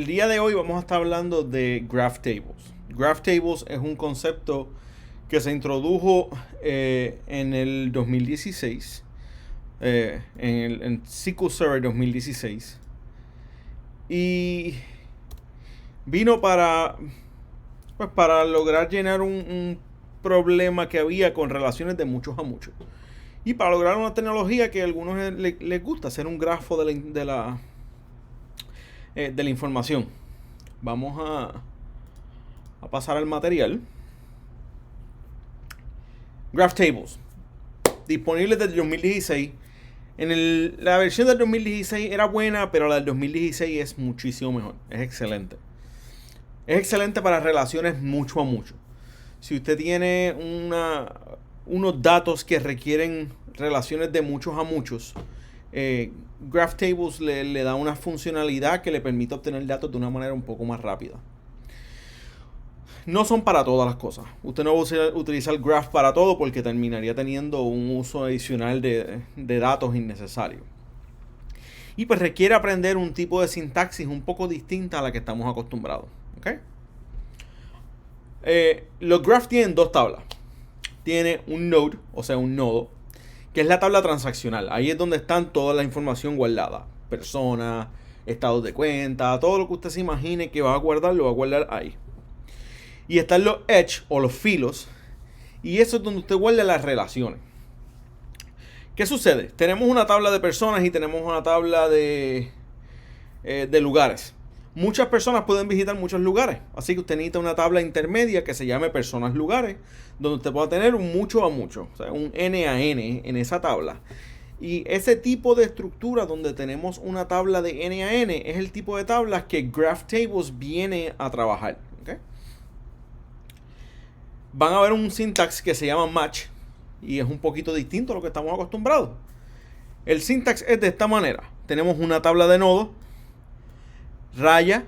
El día de hoy vamos a estar hablando de Graph Tables. Graph Tables es un concepto que se introdujo en el 2016, en SQL Server 2016. Y vino para lograr llenar un problema que había con relaciones de muchos a muchos. Y para lograr una tecnología que a algunos les gusta, hacer un grafo de la información. Vamos a pasar al material. Graph Tables. Disponible desde el 2016. La versión del 2016 era buena, pero la del 2016 es muchísimo mejor. Es excelente. Es excelente para relaciones mucho a mucho. Si usted tiene unos datos que requieren relaciones de muchos a muchos, Graph Tables le da una funcionalidad que le permite obtener datos de una manera un poco más rápida. No son para todas las cosas. Usted no va a utilizar Graph para todo porque terminaría teniendo un uso adicional de datos innecesario. Y pues requiere aprender un tipo de sintaxis un poco distinta a la que estamos acostumbrados. ¿Okay? Los Graph tienen dos tablas. Tiene un node, o sea un nodo, que es la tabla transaccional. Ahí es donde están toda la información guardada. Personas, estados de cuenta, todo lo que usted se imagine que va a guardar, lo va a guardar ahí. Y están los edge o los filos. Y eso es donde usted guarda las relaciones. ¿Qué sucede? Tenemos una tabla de personas y tenemos una tabla de lugares. Muchas personas pueden visitar muchos lugares. Así que usted necesita una tabla intermedia que se llame personas lugares, donde usted pueda tener un mucho a mucho, o sea, un n a n en esa tabla. Y ese tipo de estructura donde tenemos una tabla de n a n es el tipo de tablas que Graph Tables viene a trabajar. ¿Okay? Van a ver un syntax que se llama match y es un poquito distinto a lo que estamos acostumbrados. El syntax es de esta manera. Tenemos una tabla de nodos, raya,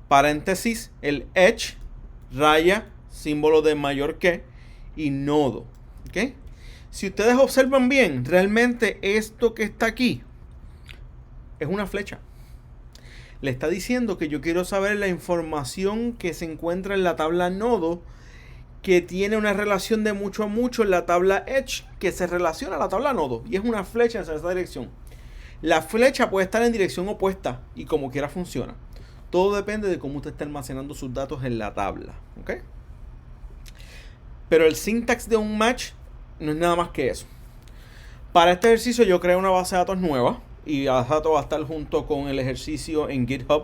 paréntesis, el edge, raya, símbolo de mayor que y nodo. ¿Okay? Si ustedes observan bien, realmente esto que está aquí es una flecha. Le está diciendo que yo quiero saber la información que se encuentra en la tabla nodo, que tiene una relación de mucho a mucho en la tabla edge, que se relaciona a la tabla nodo. Y es una flecha en esa dirección. La flecha puede estar en dirección opuesta y como quiera funciona. Todo depende de cómo usted está almacenando sus datos en la tabla. ¿Okay? Pero el syntax de un match no es nada más que eso. Para este ejercicio yo creé una base de datos nueva. Y la base de datos va a estar junto con el ejercicio en GitHub.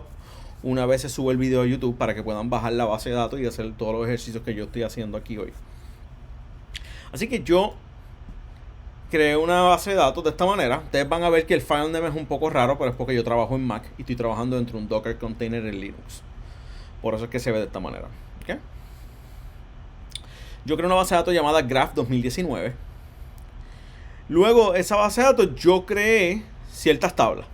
Una vez se sube el video a YouTube para que puedan bajar la base de datos y hacer todos los ejercicios que yo estoy haciendo aquí hoy. Así que yo creé una base de datos de esta manera. Ustedes van a ver que el file name es un poco raro, pero es porque yo trabajo en Mac y estoy trabajando dentro de un Docker container en Linux. Por eso es que se ve de esta manera. ¿Okay? Yo creé una base de datos llamada Graph 2019. Luego, esa base de datos, yo creé ciertas tablas.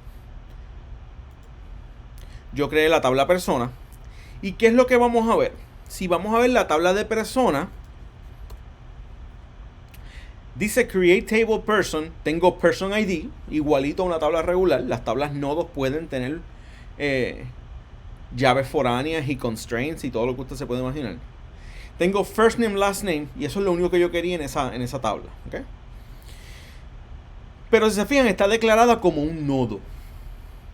Yo creé la tabla persona. ¿Y qué es lo que vamos a ver? Si vamos a ver la tabla de persona, dice Create Table Person. Tengo Person ID, igualito a una tabla regular. Las tablas nodos pueden tener llaves foráneas y constraints y todo lo que usted se puede imaginar. Tengo First Name, Last Name, y eso es lo único que yo quería en esa tabla. ¿Okay? Pero si se fijan, está declarada como un nodo.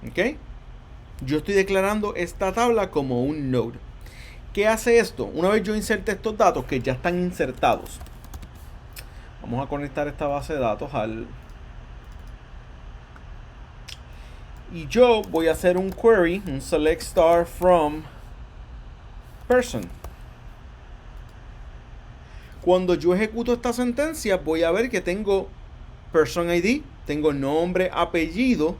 ¿Okay? Yo estoy declarando esta tabla como un node. ¿Qué hace esto? Una vez yo inserte estos datos que ya están insertados, vamos a conectar esta base de datos y yo voy a hacer un query, un select star from person. Cuando yo ejecuto esta sentencia, voy a ver que tengo person ID, tengo nombre, apellido,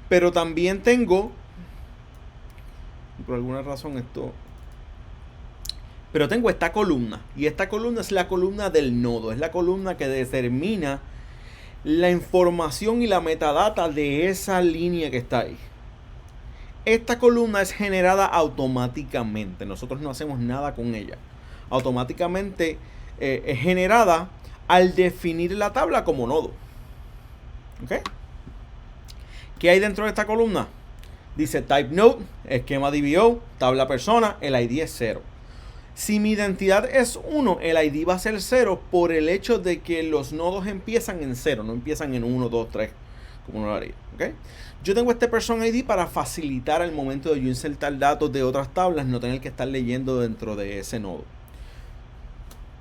pero también tengo, por alguna razón pero tengo esta columna. Y esta columna es la columna del nodo. Es la columna que determina la información y la metadata de esa línea que está ahí. Esta columna es generada automáticamente. Nosotros no hacemos nada con ella. Automáticamente es generada al definir la tabla como nodo. ¿Ok? ¿Qué hay dentro de esta columna? Dice type node, esquema DBO, tabla persona, el ID es 0. Si mi identidad es 1, el ID va a ser 0 por el hecho de que los nodos empiezan en 0, no empiezan en 1, 2, 3, como uno lo haría. ¿Okay? Yo tengo este person ID para facilitar al momento de yo insertar datos de otras tablas, no tener que estar leyendo dentro de ese nodo.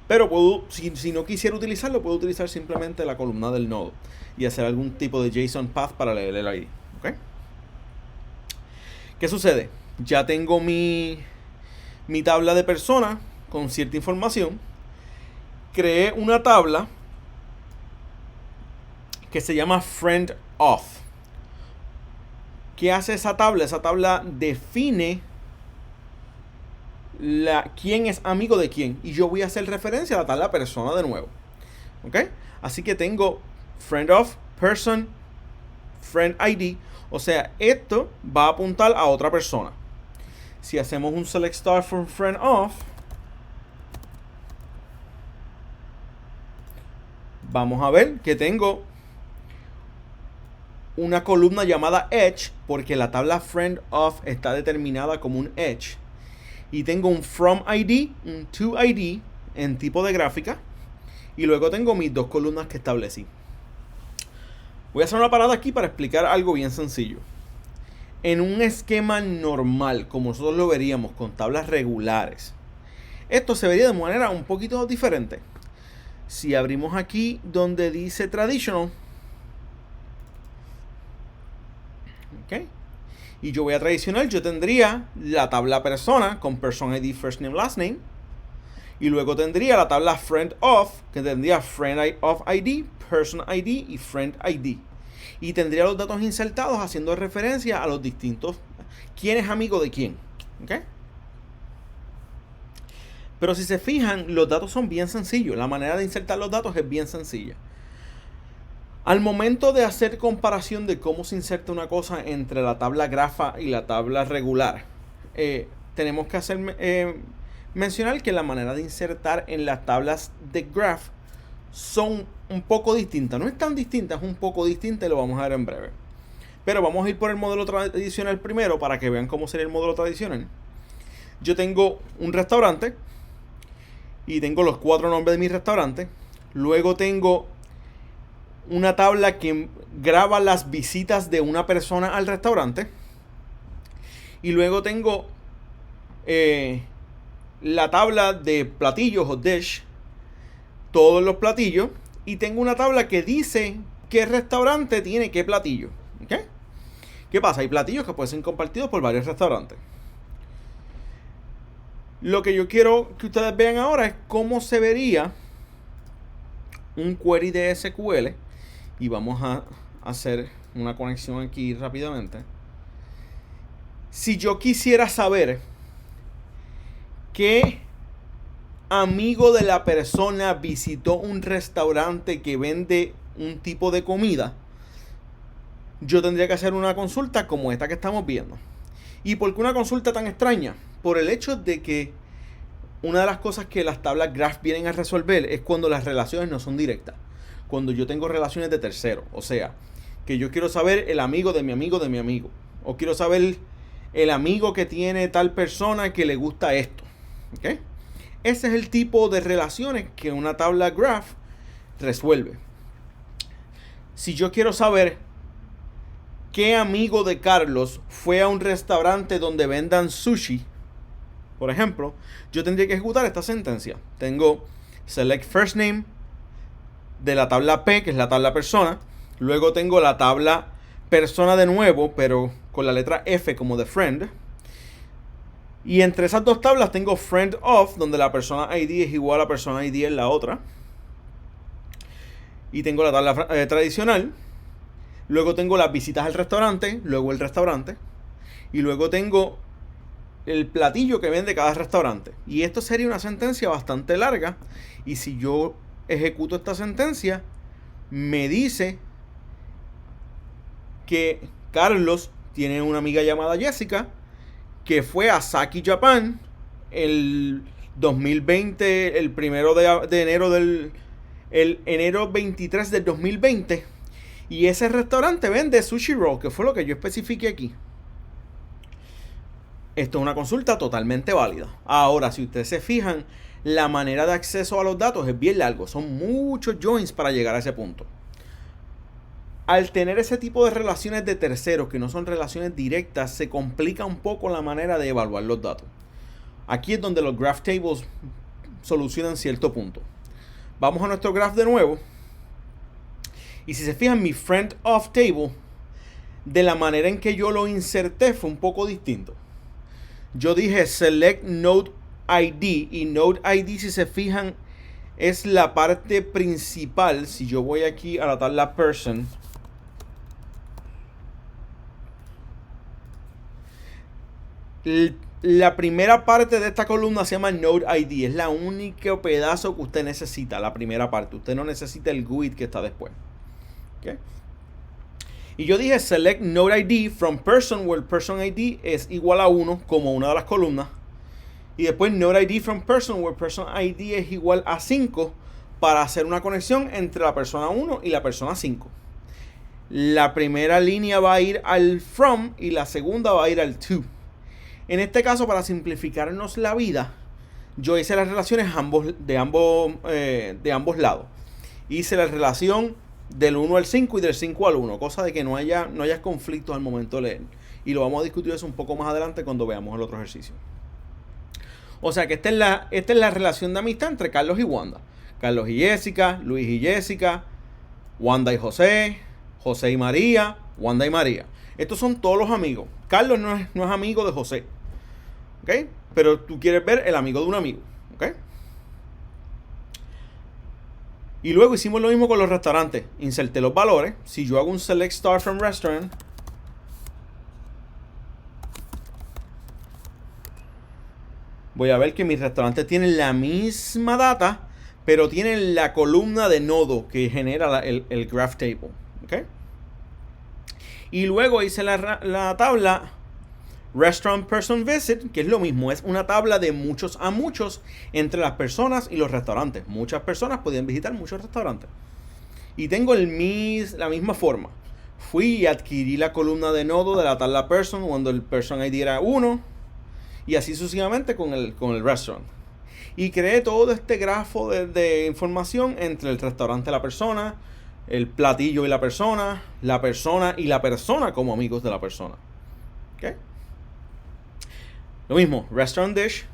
Pero puedo, si no quisiera utilizarlo, puedo utilizar simplemente la columna del nodo y hacer algún tipo de JSON path para leer el ID. ¿Okay? ¿Qué sucede? Ya tengo mi tabla de persona con cierta información. Creé una tabla que se llama friend of. ¿Qué hace esa tabla? Esa tabla define quién es amigo de quién. Y yo voy a hacer referencia a la tabla persona de nuevo. ¿Ok? Así que tengo friend of, person, friend ID. O sea, esto va a apuntar a otra persona. Si hacemos un select star from friend of, vamos a ver que tengo una columna llamada edge, porque la tabla friend of está determinada como un edge. Y tengo un from ID, un to ID en tipo de gráfica. Y luego tengo mis dos columnas que establecí. Voy a hacer una parada aquí para explicar algo bien sencillo. En un esquema normal, como nosotros lo veríamos con tablas regulares, esto se vería de manera un poquito diferente. Si abrimos aquí donde dice traditional, ¿ok? Y yo voy a tradicional, yo tendría la tabla persona con person ID, first name, last name. Y luego tendría la tabla friend of, que tendría friend of ID, person ID y friend ID. Y tendría los datos insertados haciendo referencia a los distintos, quién es amigo de quién. ¿Okay? Pero si se fijan, los datos son bien sencillos. La manera de insertar los datos es bien sencilla. Al momento de hacer comparación de cómo se inserta una cosa entre la tabla grafa y la tabla regular, tenemos que hacer mencionar que la manera de insertar en las tablas de graph son un poco distintas. No es tan distinta, es un poco distinta y lo vamos a ver en breve. Pero vamos a ir por el modelo tradicional primero para que vean cómo sería el modelo tradicional. Yo tengo un restaurante y tengo los 4 nombres de mi restaurante. Luego tengo una tabla que graba las visitas de una persona al restaurante. Y luego tengo la tabla de platillos o dish, todos los platillos. Y tengo una tabla que dice qué restaurante tiene qué platillo. ¿Okay? ¿Qué pasa? Hay platillos que pueden ser compartidos por varios restaurantes. Lo que yo quiero que ustedes vean ahora es cómo se vería un query de SQL. Y vamos a hacer una conexión aquí rápidamente. Si yo quisiera saber qué amigo de la persona visitó un restaurante que vende un tipo de comida, yo tendría que hacer una consulta como esta que estamos viendo. ¿Y por qué una consulta tan extraña? Por el hecho de que una de las cosas que las tablas graph vienen a resolver es cuando las relaciones no son directas. Cuando yo tengo relaciones de tercero. O sea, que yo quiero saber el amigo de mi amigo de mi amigo. O quiero saber el amigo que tiene tal persona que le gusta esto. ¿Okay? Ese es el tipo de relaciones que una tabla graph resuelve. Si yo quiero saber qué amigo de Carlos fue a un restaurante donde vendan sushi, por ejemplo, yo tendría que ejecutar esta sentencia. Tengo select first name de la tabla P, que es la tabla persona. Luego tengo la tabla persona de nuevo, pero con la letra F como de friend. Y entre esas dos tablas tengo friend of, donde la persona ID es igual a persona ID en la otra. Y tengo la tabla tradicional. Luego tengo las visitas al restaurante, luego el restaurante. Y luego tengo el platillo que vende cada restaurante. Y esto sería una sentencia bastante larga. Y si yo ejecuto esta sentencia, me dice que Carlos tiene una amiga llamada Jessica que fue a Saki Japan el 2020, el primero de enero el enero 23 del 2020, y ese restaurante vende sushi roll, que fue lo que yo especifiqué aquí. Esto es una consulta totalmente válida. Ahora, si ustedes se fijan, la manera de acceso a los datos es bien largo. Son muchos joins para llegar a ese punto. Al tener ese tipo de relaciones de terceros, que no son relaciones directas, se complica un poco la manera de evaluar los datos. Aquí es donde los graph tables solucionan cierto punto. Vamos a nuestro graph de nuevo. Y si se fijan, mi friend of table, de la manera en que yo lo inserté, fue un poco distinto. Yo dije select node ID, y node ID, si se fijan, es la parte principal. Si yo voy aquí a la tabla person, la primera parte de esta columna se llama Node ID. Es la única pedazo que usted necesita, la primera parte. Usted no necesita el GUID que está después. ¿Okay? Y yo dije select Node ID from person, where person ID es igual a 1 como una de las columnas. Y después Node ID from person, where person ID es igual a 5, para hacer una conexión entre la persona 1 y la persona 5. La primera línea va a ir al from y la segunda va a ir al to. En este caso, para simplificarnos la vida, yo hice las relaciones de ambos lados. Hice la relación del 1 al 5 y del 5 al 1, cosa de que no haya conflictos al momento de leer. Y lo vamos a discutir eso un poco más adelante cuando veamos el otro ejercicio. O sea que esta es la relación de amistad entre Carlos y Wanda. Carlos y Jessica, Luis y Jessica, Wanda y José, José y María, Wanda y María. Estos son todos los amigos. Carlos no es amigo de José. ¿Ok? Pero tú quieres ver el amigo de un amigo. ¿Ok? Y luego hicimos lo mismo con los restaurantes. Inserté los valores. Si yo hago un select star from restaurant, voy a ver que mis restaurantes tienen la misma data, pero tienen la columna de nodo que genera el graph table. ¿Ok? Y luego hice la tabla Restaurant Person Visit, que es lo mismo. Es una tabla de muchos a muchos entre las personas y los restaurantes. Muchas personas podían visitar muchos restaurantes. Y tengo la misma forma. Fui y adquirí la columna de nodo de la tabla Person cuando el Person ID era 1. Y así sucesivamente con el Restaurant. Y creé todo este grafo de información entre el restaurante y la persona, el platillo y la persona y la persona como amigos de la persona. ¿Ok? Lo mismo, restaurant dish,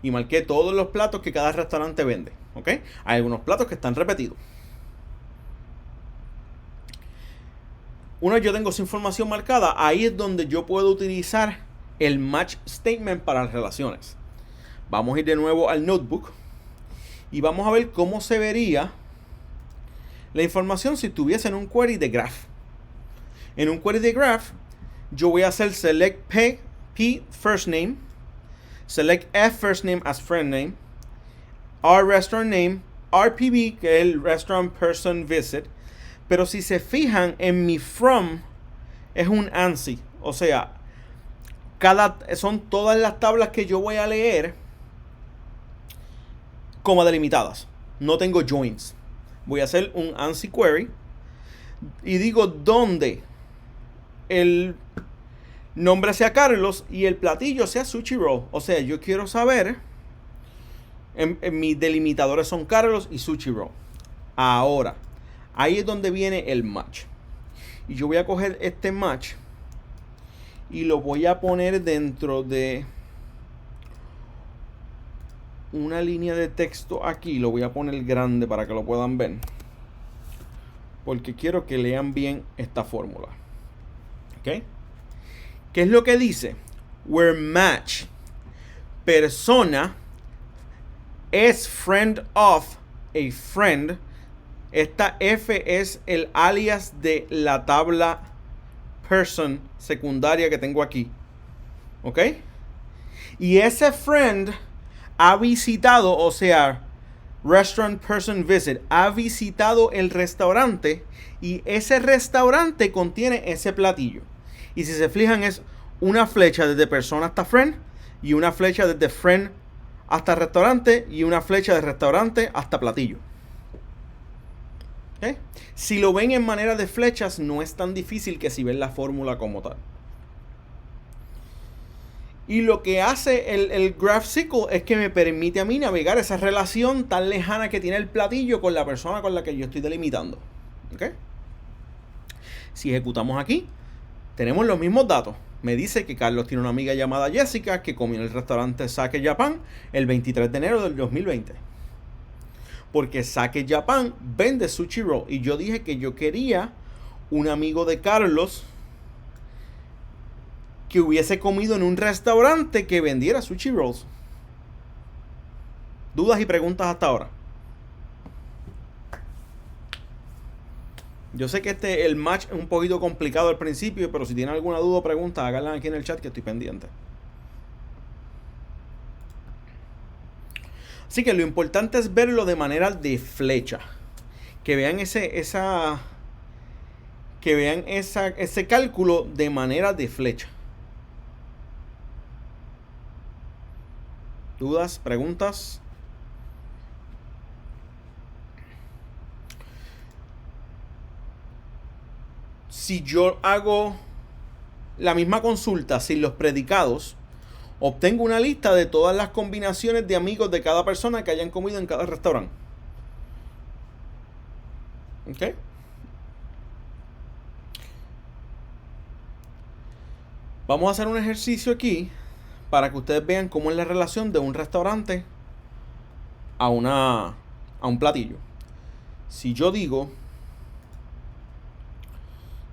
y marqué todos los platos que cada restaurante vende. ¿Ok? Hay algunos platos que están repetidos. Una vez yo tengo esa información marcada, ahí es donde yo puedo utilizar el match statement para las relaciones. Vamos a ir de nuevo al notebook y vamos a ver cómo se vería la información si estuviese en un query de graph. En un query de graph, yo voy a hacer select P first name, select F first name as friend name, R restaurant name, RPV, que es el restaurant person visit. Pero si se fijan en mi from, es un ANSI. O sea, son todas las tablas que yo voy a leer como delimitadas. No tengo joins. Voy a hacer un ANSI query y digo dónde el nombre sea Carlos y el platillo sea Sushi Roll. O sea, yo quiero saber, en mis delimitadores son Carlos y Sushi Roll. Ahora, ahí es donde viene el match. Y yo voy a coger este match y lo voy a poner dentro de una línea de texto aquí. Lo voy a poner grande para que lo puedan ver, porque quiero que lean bien esta fórmula. ¿Ok? ¿Qué es lo que dice? Where match persona es friend of a friend. Esta F es el alias de la tabla person secundaria que tengo aquí. ¿Ok? Y ese friend ha visitado, o sea, restaurant person visit, ha visitado el restaurante y ese restaurante contiene ese platillo. Y si se fijan, es una flecha desde persona hasta friend y una flecha desde friend hasta restaurante y una flecha de restaurante hasta platillo. ¿Okay? Si lo ven en manera de flechas, no es tan difícil que si ven la fórmula como tal. Y lo que hace el GraphSQL es que me permite a mí navegar esa relación tan lejana que tiene el platillo con la persona con la que yo estoy delimitando. ¿Ok? Si ejecutamos aquí, tenemos los mismos datos. Me dice que Carlos tiene una amiga llamada Jessica que comió en el restaurante Sake Japan el 23 de enero del 2020. Porque Sake Japan vende sushi roll. Y yo dije que yo quería un amigo de Carlos que hubiese comido en un restaurante que vendiera sushi rolls. ¿Dudas y preguntas hasta ahora? Yo sé que el match es un poquito complicado al principio, pero si tienen alguna duda o pregunta, háganla aquí en el chat que estoy pendiente. Así que lo importante es verlo de manera de flecha. Que vean ese cálculo de manera de flecha. ¿Dudas? ¿Preguntas? Si yo hago la misma consulta sin los predicados, obtengo una lista de todas las combinaciones de amigos de cada persona que hayan comido en cada restaurante. ¿Ok? Vamos a hacer un ejercicio aquí para que ustedes vean cómo es la relación de un restaurante a un platillo. Si yo digo,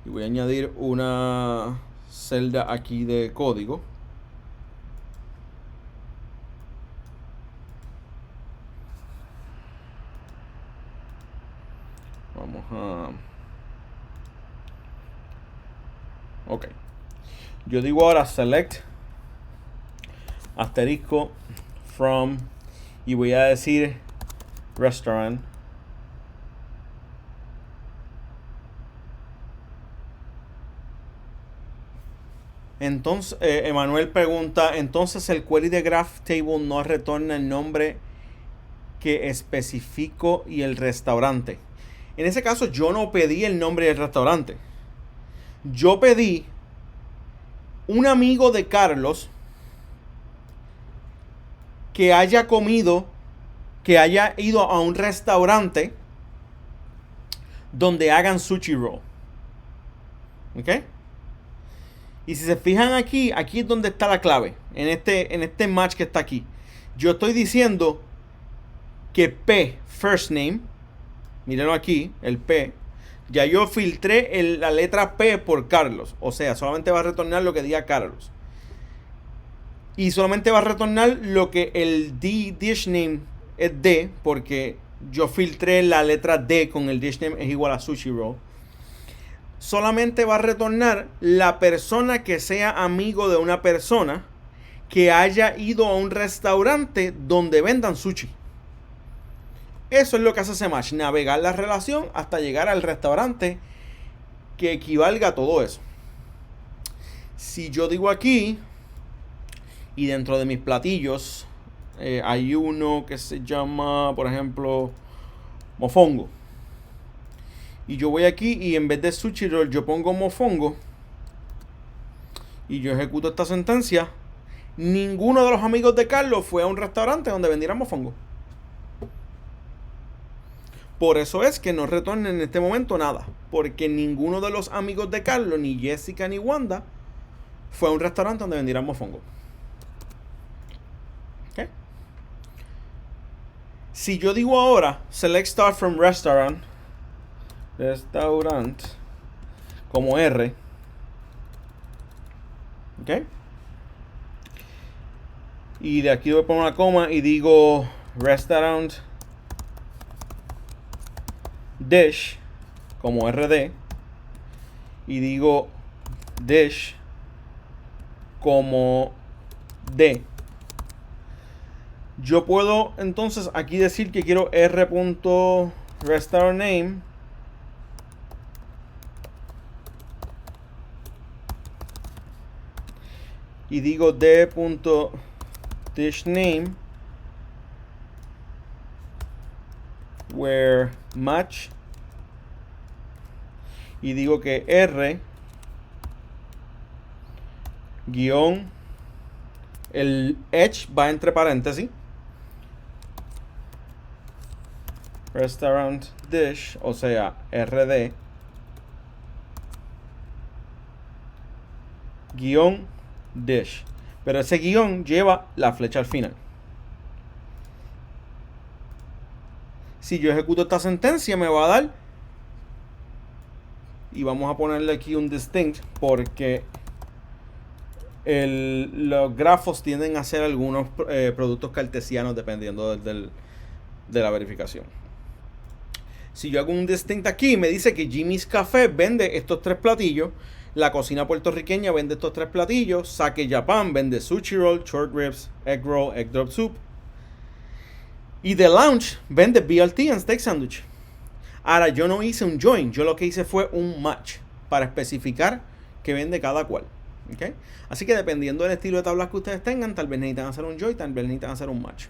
y voy a añadir una celda aquí de código. Vamos a... Ok. Yo digo ahora select asterisco from y voy a decir restaurant. Entonces, Emanuel pregunta, entonces el query de graph table no retorna el nombre que especifico y el restaurante. En ese caso yo no pedí el nombre del restaurante. Yo pedí un amigo de Carlos que haya comido, que haya ido a un restaurante donde hagan sushi roll. ¿Ok? Y si se fijan aquí, aquí es donde está la clave. En este match que está aquí. Yo estoy diciendo que P, first name, mírenlo aquí, el P. Ya yo filtré la letra P por Carlos. O sea, solamente va a retornar lo que diga Carlos. Y solamente va a retornar lo que el dish name es D. Porque yo filtré la letra D con el dish name es igual a sushi roll. Solamente va a retornar la persona que sea amigo de una persona que haya ido a un restaurante donde vendan sushi. Eso es lo que hace ese match, navegar la relación hasta llegar al restaurante que equivalga a todo eso. Si yo digo aquí, y dentro de mis platillos hay uno que se llama, por ejemplo, mofongo. Y yo voy aquí y en vez de sushi roll yo pongo mofongo. Y yo ejecuto esta sentencia. Ninguno de los amigos de Carlos fue a un restaurante donde vendieran mofongo. Por eso es que no retorna en este momento nada. Porque ninguno de los amigos de Carlos, ni Jessica ni Wanda, fue a un restaurante donde vendieran mofongo. ¿Okay? Si yo digo ahora, select start from restaurant, como R. ¿Ok? Y de aquí voy a poner una coma y digo restaurant dish como RD. Y digo dish como D. Yo puedo entonces aquí decir que quiero r.restaurant name y digo d.dish name where match y digo que r guión El edge va entre paréntesis. Restaurant dish, o sea, RD guión dish. Pero ese guión lleva la flecha al final. Si yo ejecuto esta sentencia me va a dar, y vamos a ponerle aquí un distinct porque los grafos tienden a ser algunos productos cartesianos dependiendo de la verificación. Si yo hago un distinct aquí, me dice que Jimmy's Café vende estos 3 platillos. La cocina puertorriqueña vende estos 3 platillos. Sake Japan vende sushi roll, short ribs, egg roll, egg drop soup. Y The Lounge vende BLT and steak sandwich. Ahora, yo no hice un join. Yo lo que hice fue un match para especificar qué vende cada cual. ¿Okay? Así que dependiendo del estilo de tablas que ustedes tengan, tal vez necesitan hacer un join, tal vez necesitan hacer un match.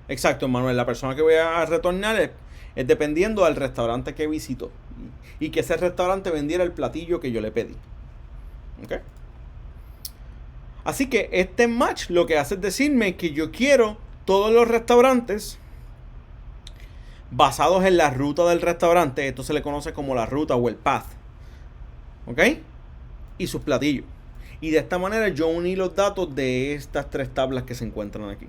Exacto, Manuel. La persona que voy a retornar es dependiendo del restaurante que visitó. Y que ese restaurante vendiera el platillo que yo le pedí. ¿Ok? Así que este match lo que hace es decirme que yo quiero todos los restaurantes basados en la ruta del restaurante. Esto se le conoce como la ruta o el path. ¿Ok? Y sus platillos. Y de esta manera yo uní los datos de estas 3 tablas que se encuentran aquí.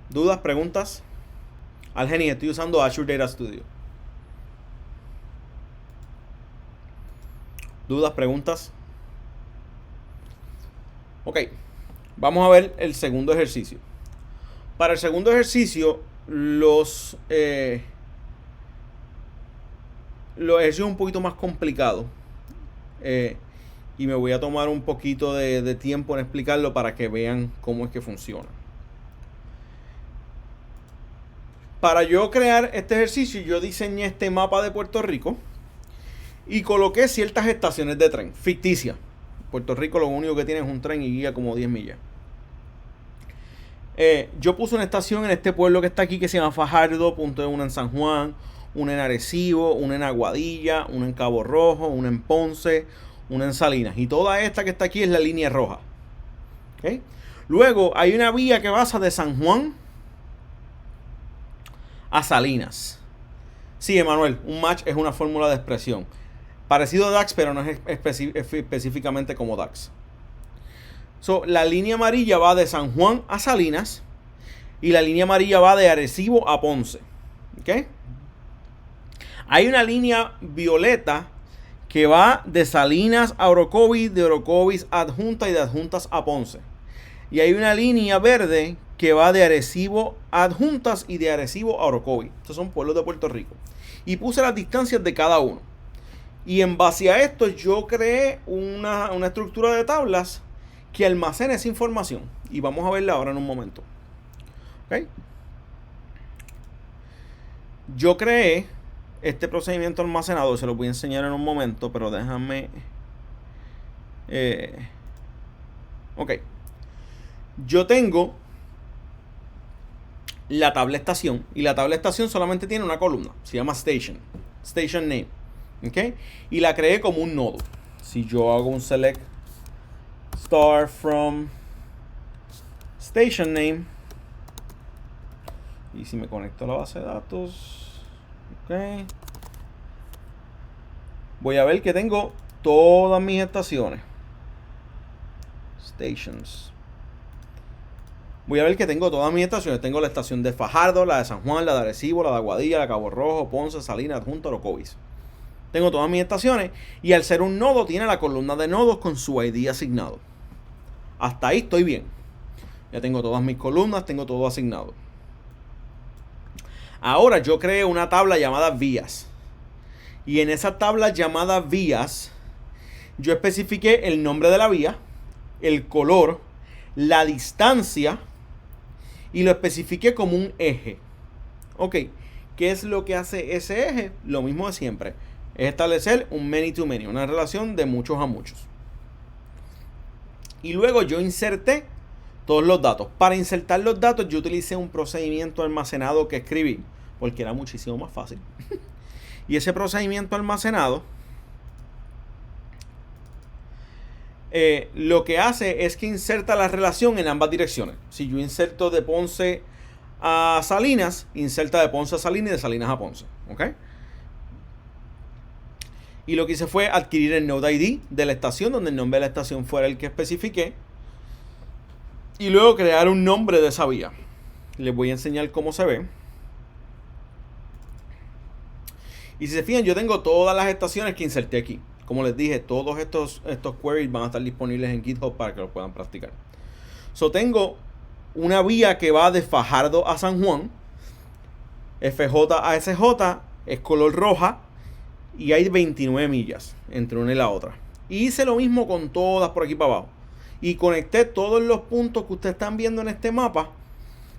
¿Dudas? ¿Preguntas? Algeni, estoy usando Azure Data Studio. ¿Dudas? ¿Preguntas? Ok. Vamos a ver el segundo ejercicio. Para el segundo ejercicio, los ejercicios un poquito más complicados. Y me voy a tomar un poquito de tiempo en explicarlo para que vean cómo es que funciona. Para yo crear este ejercicio, yo diseñé este mapa de Puerto Rico y coloqué ciertas estaciones de tren ficticias. Puerto Rico lo único que tiene es un tren y guía como 10 millas. Yo puse una estación en este pueblo que está aquí que se llama Fajardo, una en San Juan, una en Arecibo, una en Aguadilla, una en Cabo Rojo, una en Ponce, una en Salinas. Y toda esta que está aquí es la línea roja. ¿Okay? Luego hay una vía que pasa de San Juan a Salinas. Sí, Emanuel, un match es una fórmula de expresión. Parecido a DAX, pero no es específicamente como DAX. La línea amarilla va de San Juan a Salinas y la línea amarilla va de Arecibo a Ponce. ¿Okay? Hay una línea violeta que va de Salinas a Orocovis, de Orocovis a Adjunta y de Adjuntas a Ponce. Y hay una línea verde que va de Arecibo a Adjuntas y de Arecibo a Orocovis. Estos son pueblos de Puerto Rico. Y puse las distancias de cada uno. Y en base a esto yo creé una estructura de tablas que almacena esa información. Y vamos a verla ahora en un momento. ¿Okay? Yo creé este procedimiento almacenado. Se lo voy a enseñar en un momento, pero déjame... ok. Yo tengo la tabla estación. Y la tabla estación solamente tiene una columna. Se llama Station. Station Name. ¿Ok? Y la creé como un nodo. Si yo hago un select star from station name. Y si me conecto a la base de datos. Ok. Voy a ver que tengo todas mis estaciones. Stations. Voy a ver que tengo todas mis estaciones. Tengo la estación de Fajardo, la de San Juan, la de Arecibo, la de Aguadilla, la de Cabo Rojo, Ponce, Salinas, Adjunta, Orocovis. Tengo todas mis estaciones. Y al ser un nodo, tiene la columna de nodos con su ID asignado. Hasta ahí estoy bien. Ya tengo todas mis columnas, tengo todo asignado. Ahora yo creé una tabla llamada vías. Y en esa tabla llamada vías, yo especifiqué el nombre de la vía, el color, la distancia y lo especifiqué como un eje. Ok, ¿qué es lo que hace ese eje? Lo mismo de siempre. Es establecer un many to many, una relación de muchos a muchos. Y luego yo inserté todos los datos. Para insertar los datos yo utilicé un procedimiento almacenado que escribí, porque era muchísimo más fácil. Y ese procedimiento almacenado lo que hace es que inserta la relación en ambas direcciones. Si yo inserto de Ponce a Salinas, inserta de Ponce a Salinas y de Salinas a Ponce. ¿Ok? Y lo que hice fue adquirir el Node ID de la estación, donde el nombre de la estación fuera el que especifiqué. Y luego crear un nombre de esa vía. Les voy a enseñar cómo se ve. Y si se fijan, yo tengo todas las estaciones que inserté aquí. Como les dije, todos estos queries van a estar disponibles en GitHub para que los puedan practicar. Tengo una vía que va de Fajardo a San Juan. FJ a SJ es color roja. Y hay 29 millas entre una y la otra. Y hice lo mismo con todas por aquí para abajo. Y conecté todos los puntos que ustedes están viendo en este mapa.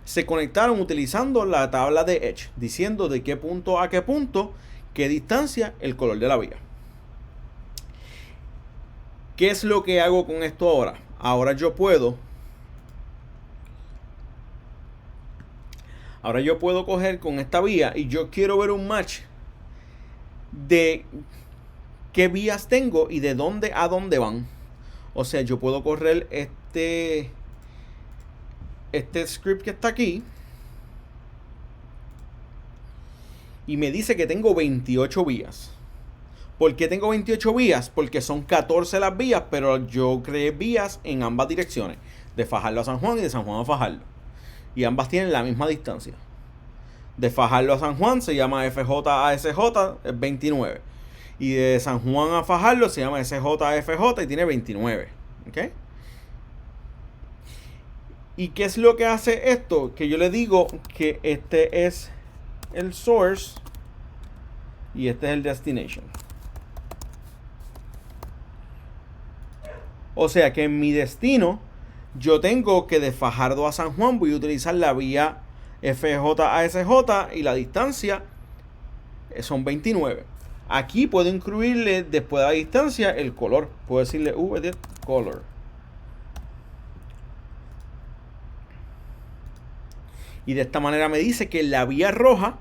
Se conectaron utilizando la tabla de Edge. Diciendo de qué punto a qué punto, qué distancia, el color de la vía. ¿Qué es lo que hago con esto ahora? Ahora yo puedo coger con esta vía y yo quiero ver un match de qué vías tengo y de dónde a dónde van. O sea, yo puedo correr este script que está aquí y me dice que tengo 28 vías. ¿Por qué tengo 28 vías? Porque son 14 las vías, pero yo creé vías en ambas direcciones, de Fajardo a San Juan y de San Juan a Fajardo. Y ambas tienen la misma distancia. De Fajardo a San Juan se llama FJ a SJ, es 29. Y de San Juan a Fajardo se llama SJ a FJ y tiene 29. ¿Ok? ¿Y qué es lo que hace esto? Que yo le digo que este es el source y este es el destination. O sea que en mi destino yo tengo que de Fajardo a San Juan voy a utilizar la vía FJ a SJ y la distancia son 29. Aquí puedo incluirle después de la distancia el color. Puedo decirle edit color. Y de esta manera me dice que en la vía roja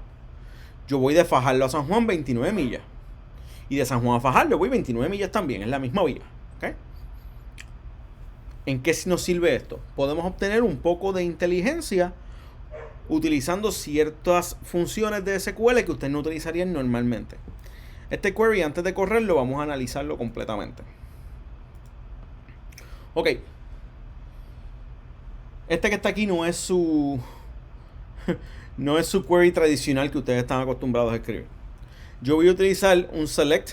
yo voy de Fajardo a San Juan 29 millas. Y de San Juan a Fajardo voy 29 millas también. Es la misma vía. ¿Okay? ¿En qué nos sirve esto? Podemos obtener un poco de inteligencia utilizando ciertas funciones de SQL que ustedes no utilizarían normalmente. Este query, antes de correrlo, vamos a analizarlo completamente. Ok. Este que está aquí no es su query tradicional que ustedes están acostumbrados a escribir. Yo voy a utilizar un select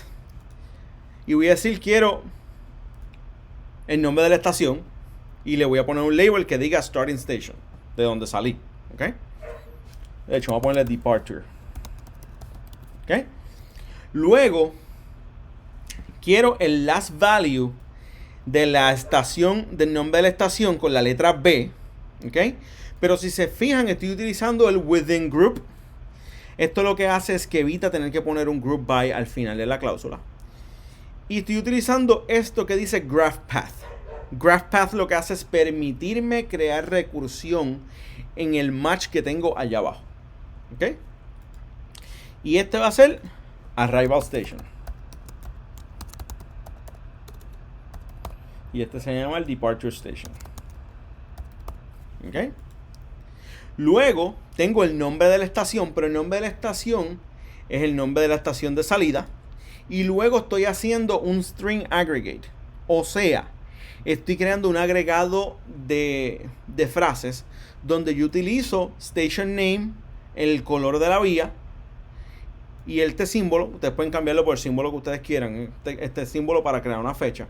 y voy a decir quiero el nombre de la estación y le voy a poner un label que diga starting station, de donde salí. ¿Ok? De hecho, vamos a ponerle departure. ¿Ok? Luego, quiero el last value de la estación, del nombre de la estación con la letra B. ¿Ok? Pero si se fijan, estoy utilizando el within group. Esto lo que hace es que evita tener que poner un group by al final de la cláusula. Y estoy utilizando esto que dice graph path. Graph path lo que hace es permitirme crear recursión en el match que tengo allá abajo. ¿Ok? Y este va a ser arrival station. Y este se llama el departure station. ¿Ok? Luego tengo el nombre de la estación, pero el nombre de la estación es el nombre de la estación de salida. Y luego estoy haciendo un string aggregate. O sea, estoy creando un agregado de frases donde yo utilizo station name, el color de la vía y este símbolo. Ustedes pueden cambiarlo por el símbolo que ustedes quieran. Este símbolo para crear una fecha.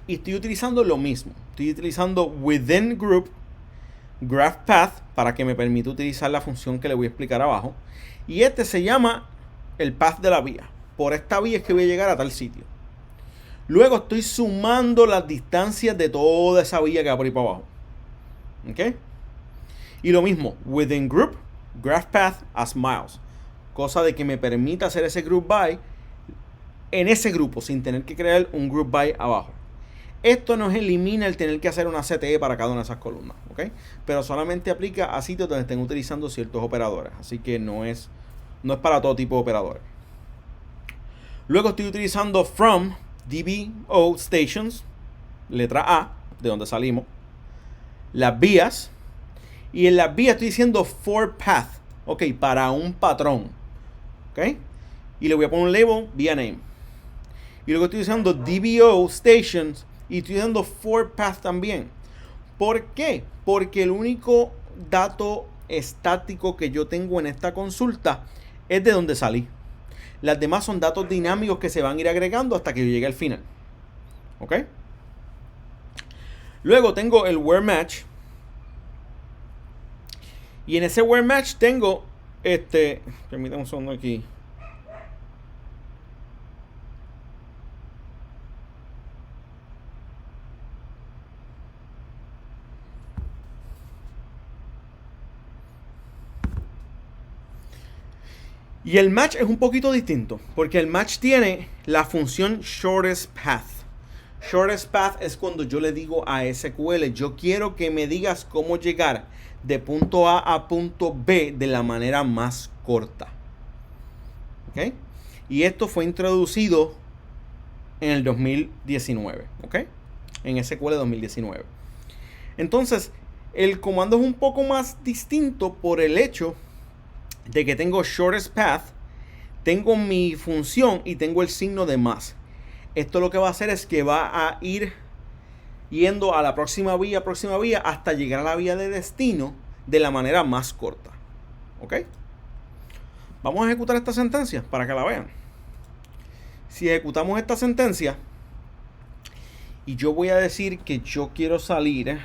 Y estoy utilizando lo mismo. Estoy utilizando within group graph path para que me permita utilizar la función que le voy a explicar abajo. Y este se llama el path de la vía. Por esta vía es que voy a llegar a tal sitio. Luego estoy sumando las distancias de toda esa vía que va por ahí para abajo. ¿Ok? Y lo mismo, within group, graph path as miles. Cosa de que me permita hacer ese group by en ese grupo sin tener que crear un group by abajo. Esto nos elimina el tener que hacer una CTE para cada una de esas columnas. ¿Ok? Pero solamente aplica a sitios donde estén utilizando ciertos operadores. Así que no es No es para todo tipo de operadores. Luego estoy utilizando from DBO stations, letra A, de donde salimos, las vías, y en las vías estoy diciendo for path, ok, para un patrón, ok, y le voy a poner un label vía name. Y luego estoy usando DBO stations y estoy usando for path también. ¿Por qué? Porque el único dato estático que yo tengo en esta consulta es de donde salí. Las demás son datos dinámicos que se van a ir agregando hasta que yo llegue al final. ¿Ok? Luego tengo el where match. Y en ese where match tengo permítame un segundo aquí. Y el match es un poquito distinto, porque el match tiene la función shortest path. Shortest path es cuando yo le digo a SQL, yo quiero que me digas cómo llegar de punto A a punto B de la manera más corta. ¿Ok? Y esto fue introducido en el 2019. ¿Ok? En SQL 2019. Entonces, el comando es un poco más distinto por el hecho de que tengo shortest path, tengo mi función y tengo el signo de más. Esto lo que va a hacer es que va a ir yendo a la próxima vía hasta llegar a la vía de destino de la manera más corta. ¿Ok? Vamos a ejecutar esta sentencia para que la vean. Si ejecutamos esta sentencia y yo voy a decir que yo quiero salir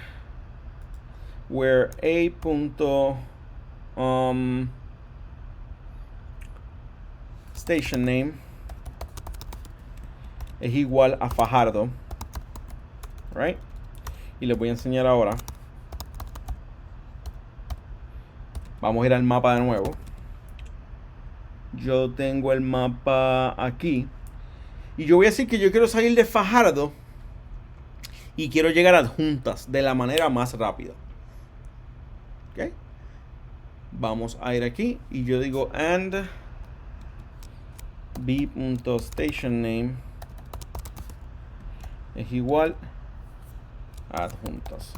where a. Station name es igual a Fajardo, right? Y les voy a enseñar ahora. Vamos a ir al mapa de nuevo. Yo tengo el mapa aquí y yo voy a decir que yo quiero salir de Fajardo y quiero llegar a Adjuntas de la manera más rápida. ¿Ok? Vamos a ir aquí y yo digo and b.stationName es igual a Adjuntas.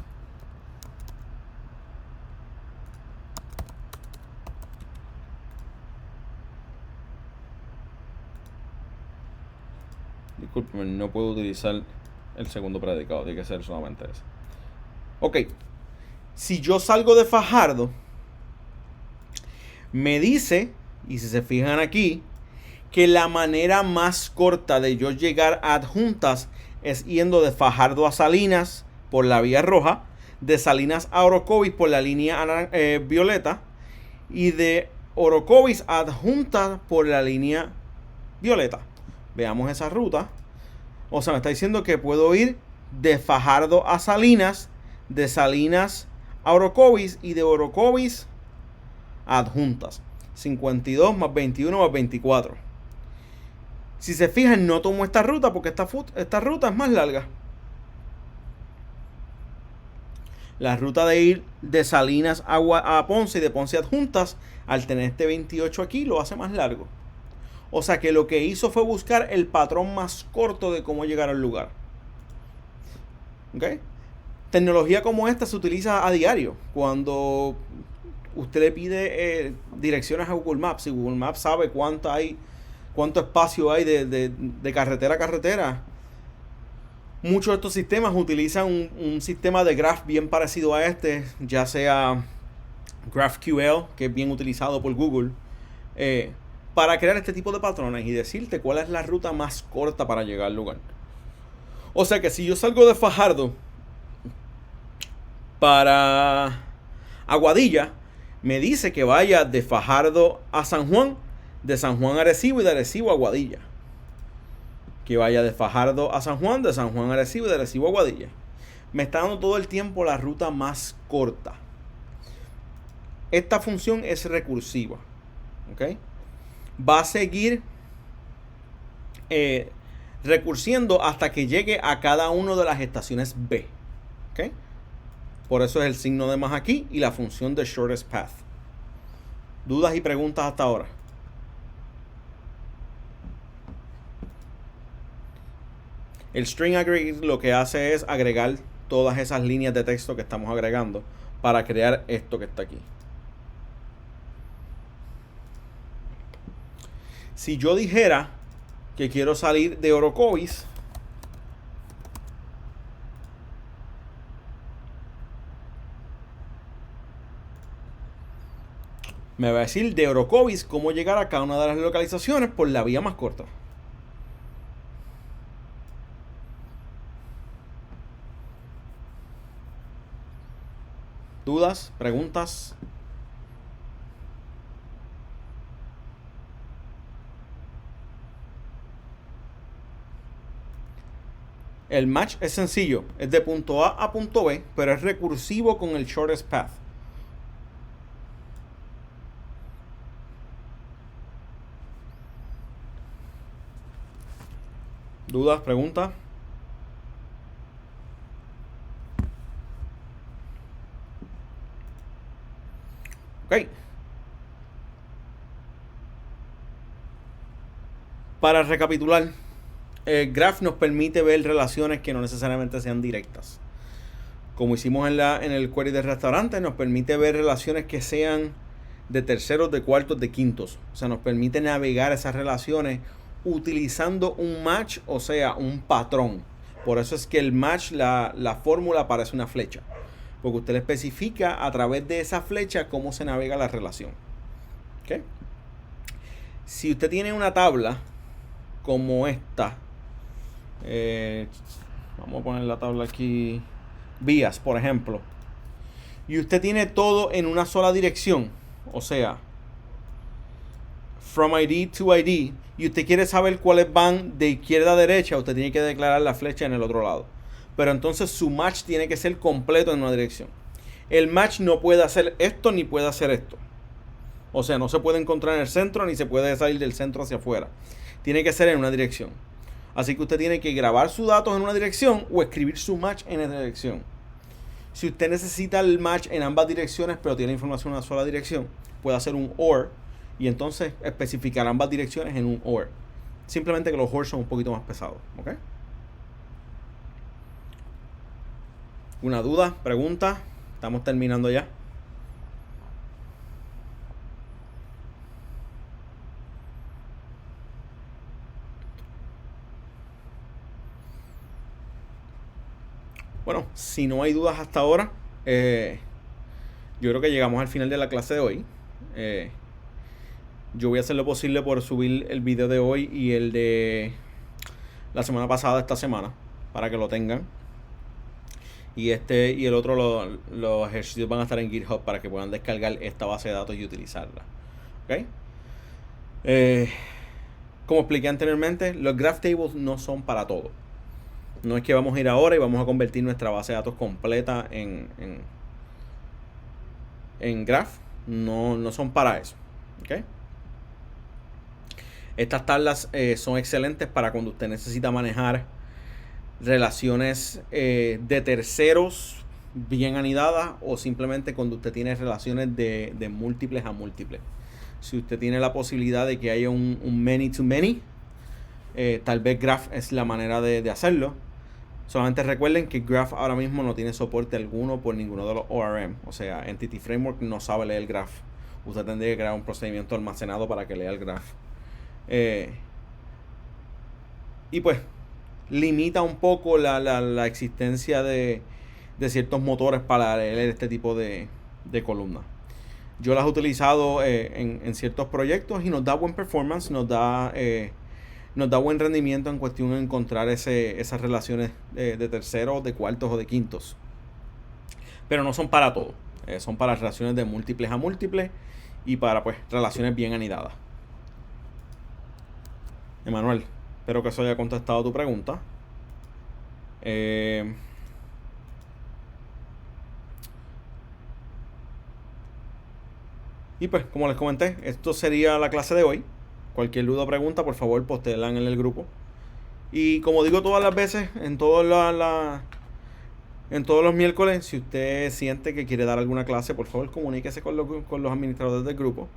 Disculpen, no puedo utilizar el segundo predicado, tiene que ser solamente ese. Ok, si yo salgo de Fajardo, me dice, y si se fijan aquí, que la manera más corta de yo llegar a Adjuntas es yendo de Fajardo a Salinas por la vía roja, de Salinas a Orocovis por la línea violeta y de Orocovis a Adjuntas por la línea violeta. Veamos esa ruta. O sea, me está diciendo que puedo ir de Fajardo a Salinas, de Salinas a Orocovis y de Orocovis a Adjuntas. 52 más 21 más 24. Si se fijan, no tomo esta ruta porque esta ruta es más larga. La ruta de ir de Salinas a Ponce y de Ponce a Adjuntas, al tener este 28 aquí, lo hace más largo. O sea que lo que hizo fue buscar el patrón más corto de cómo llegar al lugar. ¿Ok? Tecnología como esta se utiliza a diario. Cuando usted le pide direcciones a Google Maps y Google Maps sabe cuánto espacio hay de carretera a carretera. Muchos de estos sistemas utilizan un sistema de graph bien parecido a este, ya sea GraphQL, que es bien utilizado por Google, para crear este tipo de patrones y decirte cuál es la ruta más corta para llegar al lugar. O sea que si yo salgo de Fajardo para Aguadilla, me dice que vaya de Fajardo a San Juan, de San Juan a Arecibo y de Arecibo a Aguadilla. Que vaya de Fajardo a San Juan, de San Juan a Arecibo y de Arecibo a Aguadilla. Me está dando todo el tiempo la ruta más corta. Esta función es recursiva. ¿Ok? Va a seguir recursiendo hasta que llegue a cada una de las estaciones B. ¿Ok? Por eso es el signo de más aquí y la función de shortest path. ¿Dudas y preguntas hasta ahora? El string aggregate lo que hace es agregar todas esas líneas de texto que estamos agregando para crear esto que está aquí. Si yo dijera que quiero salir de Orocovis, me va a decir de Orocovis cómo llegar a cada una de las localizaciones por la vía más corta. ¿Dudas? ¿Preguntas? El match es sencillo, es de punto A a punto B, pero es recursivo con el shortest path. ¿Dudas? ¿Preguntas? Ok. Para recapitular, el graph nos permite ver relaciones que no necesariamente sean directas. Como hicimos en el query de restaurante, nos permite ver relaciones que sean de terceros, de cuartos, de quintos. O sea, nos permite navegar esas relaciones utilizando un match, o sea, un patrón. Por eso es que el match, la fórmula parece una flecha. Porque usted le especifica a través de esa flecha cómo se navega la relación. ¿Okay? Si usted tiene una tabla como esta, vamos a poner la tabla aquí, vías, por ejemplo, y usted tiene todo en una sola dirección, o sea, from ID to ID, y usted quiere saber cuáles van de izquierda a derecha, usted tiene que declarar la flecha en el otro lado. Pero entonces su match tiene que ser completo en una dirección. El match no puede hacer esto ni puede hacer esto. O sea, no se puede encontrar en el centro ni se puede salir del centro hacia afuera. Tiene que ser en una dirección. Así que usted tiene que grabar sus datos en una dirección o escribir su match en esa dirección. Si usted necesita el match en ambas direcciones, pero tiene información en una sola dirección, puede hacer un OR y entonces especificar ambas direcciones en un OR. Simplemente que los OR son un poquito más pesados. ¿Ok? ¿Una duda? ¿Pregunta? Estamos terminando ya. Bueno, si no hay dudas hasta ahora, yo creo que llegamos al final de la clase de hoy. Yo voy a hacer lo posible por subir el video de hoy y el de la semana pasada, esta semana, para que lo tengan. Y y el otro, los ejercicios van a estar en GitHub para que puedan descargar esta base de datos y utilizarla. ¿Ok? Como expliqué anteriormente, los graph tables no son para todo. No es que vamos a ir ahora y vamos a convertir nuestra base de datos completa en graph. No son para eso. ¿Okay? Estas tablas son excelentes para cuando usted necesita manejar relaciones de terceros bien anidadas o simplemente cuando usted tiene relaciones de múltiples a múltiples. Si usted tiene la posibilidad de que haya un many to many, tal vez graph es la manera de hacerlo. Solamente recuerden que graph ahora mismo no tiene soporte alguno por ninguno de los ORM. O sea, Entity Framework no sabe leer el graph. Usted tendría que crear un procedimiento almacenado para que lea el graph. Y pues limita un poco la existencia de ciertos motores para leer este tipo de columnas. Yo las he utilizado en ciertos proyectos y nos da buen performance, nos da buen rendimiento en cuestión de encontrar esas relaciones de terceros, de cuartos o de quintos. Pero no son para todo. Son para relaciones de múltiples a múltiples y para pues relaciones bien anidadas. Emanuel, espero que eso haya contestado tu pregunta. Y pues, como les comenté, esto sería la clase de hoy. Cualquier duda o pregunta, por favor, postéenla en el grupo. Y como digo todas las veces, en todos los miércoles, si usted siente que quiere dar alguna clase, por favor, comuníquese con los administradores del grupo.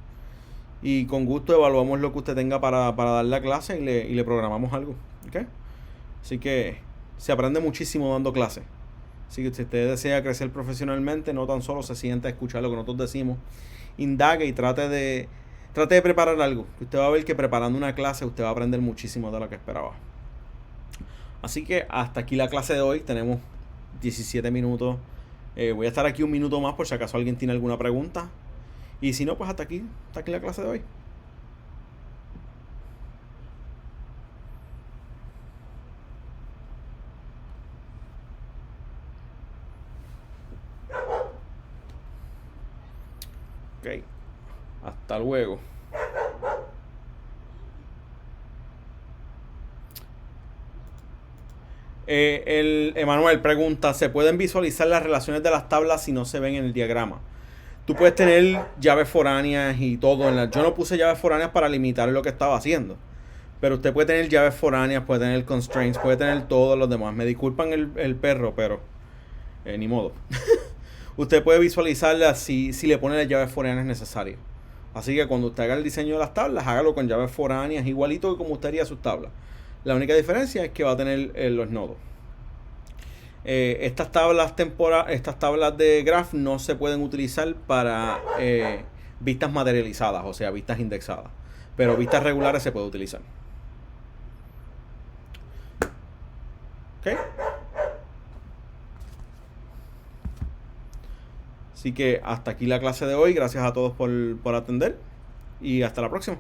Y con gusto evaluamos lo que usted tenga para dar la clase y le programamos algo. ¿Okay? Así que se aprende muchísimo dando clases. Así que si usted desea crecer profesionalmente, no tan solo se sienta a escuchar lo que nosotros decimos, indague y trate de preparar algo. Usted va a ver que preparando una clase usted va a aprender muchísimo de lo que esperaba. Así que hasta aquí la clase de hoy. Tenemos 17 minutos. Voy a estar aquí un minuto más por si acaso alguien tiene alguna pregunta. Y si no, pues hasta aquí la clase de hoy. Ok. Hasta luego. El Emanuel pregunta, ¿se pueden visualizar las relaciones de las tablas si no se ven en el diagrama? Tú puedes tener llaves foráneas y todo. Yo no puse llaves foráneas para limitar lo que estaba haciendo. Pero usted puede tener llaves foráneas, puede tener constraints, puede tener todos los demás. Me disculpan el perro, pero ni modo. Usted puede visualizarlas si le pone las llaves foráneas necesarias. Así que cuando usted haga el diseño de las tablas, hágalo con llaves foráneas, igualito que como usted haría sus tablas. La única diferencia es que va a tener los nodos. Estas tablas de graph no se pueden utilizar para vistas materializadas, o sea, vistas indexadas. Pero vistas regulares se puede utilizar. ¿Ok? Así que hasta aquí la clase de hoy. Gracias a todos por atender. Y hasta la próxima.